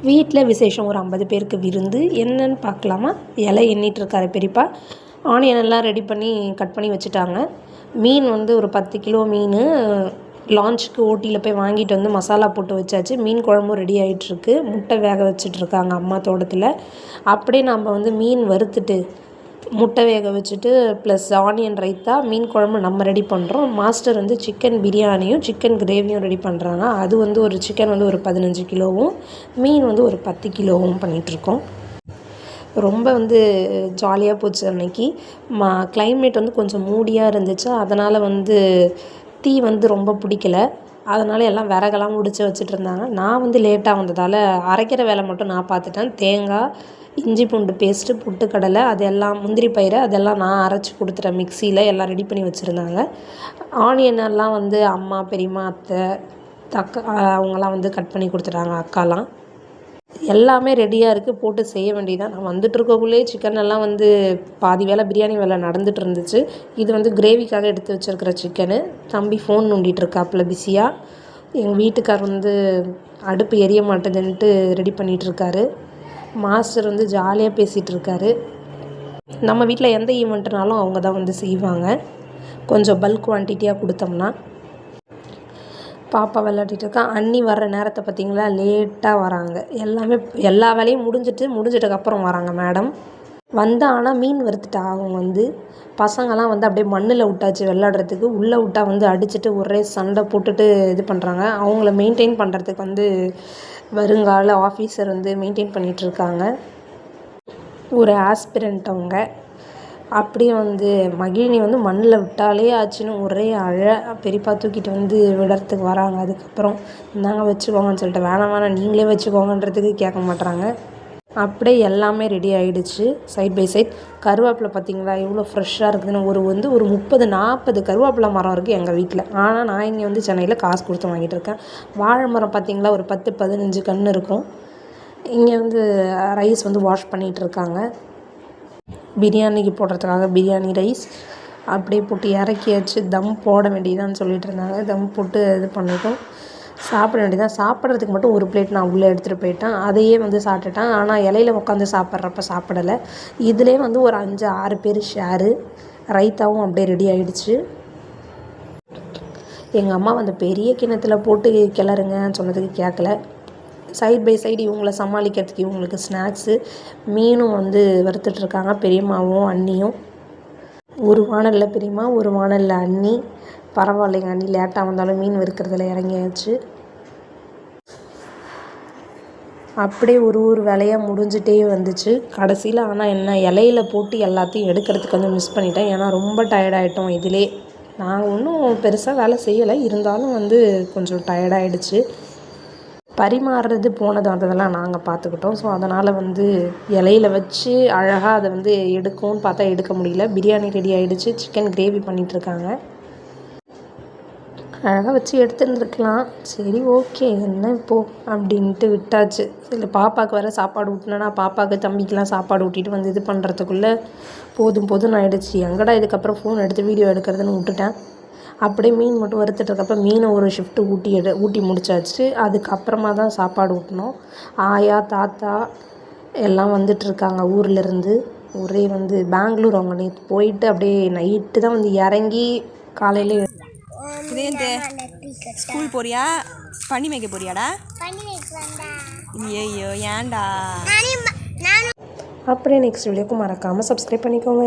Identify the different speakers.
Speaker 1: வீட்டில் விசேஷம் ஒரு 50 பேருக்கு விருந்து. என்னன்னு பார்க்கலாமா? இலை எண்ணிட்டுருக்காரு பெரியப்பா. ஆனியன் எல்லாம் ரெடி பண்ணி கட் பண்ணி வச்சுட்டாங்க. மீன் வந்து ஒரு 10 கிலோ மீன் லான்ச்சுக்கு ஓட்டியில் போய் வாங்கிட்டு வந்து மசாலா போட்டு வச்சாச்சு. மீன் குழம்பும் ரெடி ஆகிட்டுருக்கு. முட்டை வேக வச்சிட்ருக்காங்க அம்மா தோட்டத்தில். அப்படியே நம்ம வந்து மீன் வறுத்துட்டு முட்டை வேக வச்சுட்டு ப்ளஸ் ஆனியன் ரைத்தா மீன் குழம்பு நம்ம ரெடி பண்ணுறோம். மாஸ்டர் வந்து சிக்கன் பிரியாணியும் சிக்கன் கிரேவியும் ரெடி பண்ணுறாங்க. அது வந்து ஒரு சிக்கன் வந்து ஒரு 15 கிலோவும் மீன் வந்து ஒரு 10 கிலோவும் பண்ணிகிட்ருக்கோம். ரொம்ப வந்து ஜாலியாக போச்சு அன்னைக்கு. கிளைமேட் வந்து கொஞ்சம் மூடியாக இருந்துச்சு. அதனால் வந்து தீ வந்து ரொம்ப பிடிக்கல. அதனால் எல்லாம் விறகெல்லாம் முடிச்சு வச்சுட்டு இருந்தாங்க. நான் வந்து லேட்டாக வந்ததால் அரைக்கிற வேலை மட்டும் நான் பார்த்துட்டேன். தேங்காய், இஞ்சி பூண்டு பேஸ்ட்டு, பொட்டுக்கடலை அதெல்லாம், முந்திரி பயிறு அதெல்லாம் நான் அரைச்சி கொடுத்துட்டேன். மிக்சியில் எல்லாம் ரெடி பண்ணி வச்சுருந்தாங்க. ஆனியன் எல்லாம் வந்து அம்மா, பெரியம்மா, அத்தை, அவங்கெல்லாம் வந்து கட் பண்ணி கொடுத்துட்டாங்க. அக்காலாம் எல்லாமே ரெடியாக இருக்குது. போட்டு செய்ய வேண்டியதான். நான் வந்துட்டுருக்கக்குள்ளேயே சிக்கன் எல்லாம் வந்து பாதி வேலை பிரியாணி வேலை நடந்துகிட்டு இருந்துச்சு. இது வந்து கிரேவிக்காக எடுத்து வச்சுருக்கிற சிக்கனு. தம்பி ஃபோன் நோண்டிகிட்டு இருக்காப்புல பிஸியாக. எங்கள் வீட்டுக்கார் வந்து அடுப்பு எரிய மாட்டேதுன்ட்டு ரெடி பண்ணிகிட்ருக்காரு. மாஸ்டர் வந்து ஜாலியாக பேசிகிட்டு இருக்காரு. நம்ம வீட்டில் எந்த ஈவெண்ட்னாலும் அவங்க தான் வந்து செய்வாங்க. கொஞ்சம் பல்க் குவான்டிட்டியாக கொடுத்தோம்னா. பாப்பா விளையாடிட்டு இருக்கா. அண்ணி வர்ற நேரத்தை பார்த்திங்களா, லேட்டாக வராங்க. எல்லா வேலையும் முடிஞ்சிட்டக்கப்புறம் வராங்க மேடம். ஆனால் மீன் வறுத்துட்டா. அவங்க வந்து பசங்கள்லாம் வந்து அப்படியே மண்ணில் விட்டாச்சு விளாட்றதுக்கு. உள்ளே விட்டா வந்து அடிச்சுட்டு ஒரே சண்டை போட்டுட்டு இது பண்ணுறாங்க. அவங்கள மெயின்டைன் பண்ணுறதுக்கு வந்து வருங்கால ஆஃபீஸர் வந்து மெயின்டைன் பண்ணிகிட்ருக்காங்க. ஒரு ஆஸ்பிரண்ட் அவங்க. அப்படியே வந்து மகிழினி வந்து மண்ணில் விட்டாலே ஆச்சுன்னு ஒரே பெரியப்பா தூக்கிட்டு வந்து விடுறதுக்கு வராங்க. அதுக்கப்புறம் இந்தாங்க வச்சுக்கோங்கன்னு சொல்லிட்டு, வேணாம் நீங்களே வச்சுக்கோங்கன்றதுக்கு கேட்க மாட்றாங்க. அப்படியே எல்லாமே ரெடி ஆகிடுச்சு. சைட் பை சைட் கருவேப்பிலை பார்த்திங்களா எவ்வளோ ஃப்ரெஷ்ஷாக இருக்குதுன்னு. ஒரு 30-40 கருவேப்பிலை மரம் இருக்குது எங்கள் வீட்டில். ஆனால் நான் இங்கே வந்து சென்னையில் காசு கொடுத்து வாங்கிட்டு இருக்கேன். வாழை மரம் பார்த்திங்களா ஒரு 10-15 கன்று இருக்கும். இங்கே வந்து ரைஸ் வந்து வாஷ் பண்ணிகிட்ருக்காங்க. பிரியாணிக்கு போடுறதுக்காக பிரியாணி ரைஸ் அப்படியே போட்டு இறக்கியாச்சு. தம் போட வேண்டியதான்னு சொல்லிட்டு இருந்தாங்க. தம் போட்டு இது பண்ணிட்டோம். சாப்பிட வேண்டியதான். சாப்பிட்றதுக்கு மட்டும் ஒரு பிளேட் நான் உள்ளே எடுத்துகிட்டு போயிட்டேன். அதையே வந்து சாப்பிட்டுட்டேன். ஆனால் இலையில உட்காந்து சாப்பிட்றப்ப சாப்பிடலை. இதிலே வந்து ஒரு 5-6 பேர் ஷேரு. ரைத்தாவும் அப்படியே ரெடி ஆகிடுச்சு. எங்கள் அம்மா வந்து பெரிய கிணத்துல போட்டு கிளறுங்கன்னு சொன்னதுக்கு கேட்கல. சைட் பை சைடு இவங்கள சமாளிக்கிறதுக்கு இவங்களுக்கு ஸ்நாக்ஸு. மீனும் வந்து வறுத்துட்ருக்காங்க பெரியம்மாவும் அண்ணியும். ஒரு வானலில் பெரியம்மா, ஒரு வானலில் அண்ணி. பரவாயில்லைங்க அண்ணி லேட்டாக வந்தாலும் மீன் வறுக்கிறதுல இறங்கியாச்சு. அப்படியே ஒரு வேலையாக முடிஞ்சிட்டே வந்துச்சு கடைசியில். ஆனால் என்ன, இலையில போட்டு எல்லாத்தையும் எடுக்கிறதுக்கு வந்து மிஸ் பண்ணிட்டேன். ஏன்னா ரொம்ப டயர்டாயிட்டோம் இதிலே. நாங்கள் ஒன்றும் பெருசாக வேலை செய்யலை. இருந்தாலும் வந்து கொஞ்சம் டயர்டாயிடுச்சு. பரிமாறுறது போனது அதெல்லாம் நாங்கள் பார்த்துக்கிட்டோம். ஸோ அதனால் வந்து இலையில வச்சு அழகாக அதை வந்து எடுக்கும்னு பார்த்தா எடுக்க முடியல. பிரியாணி ரெடி ஆகிடுச்சு. சிக்கன் கிரேவி பண்ணிகிட்ருக்காங்க. அழகாக வச்சு எடுத்துருந்துருக்கலாம். சரி ஓகே என்ன இப்போது அப்படின்ட்டு விட்டாச்சு. இல்லை பாப்பாவுக்கு வேறு சாப்பாடு ஊட்டினேன்னா பாப்பாவுக்கு தம்பிக்கெலாம் சாப்பாடு ஊட்டிட்டு வந்து இது பண்ணுறதுக்குள்ளே போதும்னு ஆகிடுச்சு. எங்கடா இதுக்கப்புறம் ஃபோன் எடுத்து வீடியோ எடுக்கிறதுன்னு விட்டுட்டேன். அப்படியே மீன் மட்டும் வறுத்துட்ருக்கப்போ மீனை ஒரு ஷிஃப்ட்டு ஊட்டி முடிச்சாச்சு. அதுக்கப்புறமா தான் சாப்பாடு ஊட்டினோம். ஆயா, தாத்தா எல்லாம் வந்துட்டுருக்காங்க ஊர்லேருந்து. ஒரே வந்து பெங்களூர் அவங்க நேற்று போயிட்டு அப்படியே நைட்டு தான் வந்து இறங்கி காலையில்.
Speaker 2: ஸ்கூல் போறியா? பண்ணி வைக்க போறியாடா? ஐயோ ஏன்டா?
Speaker 1: அப்படியே நெக்ஸ்ட் வீடியோக்கு மறக்காமல் சப்ஸ்கிரைப் பண்ணிக்கோங்க.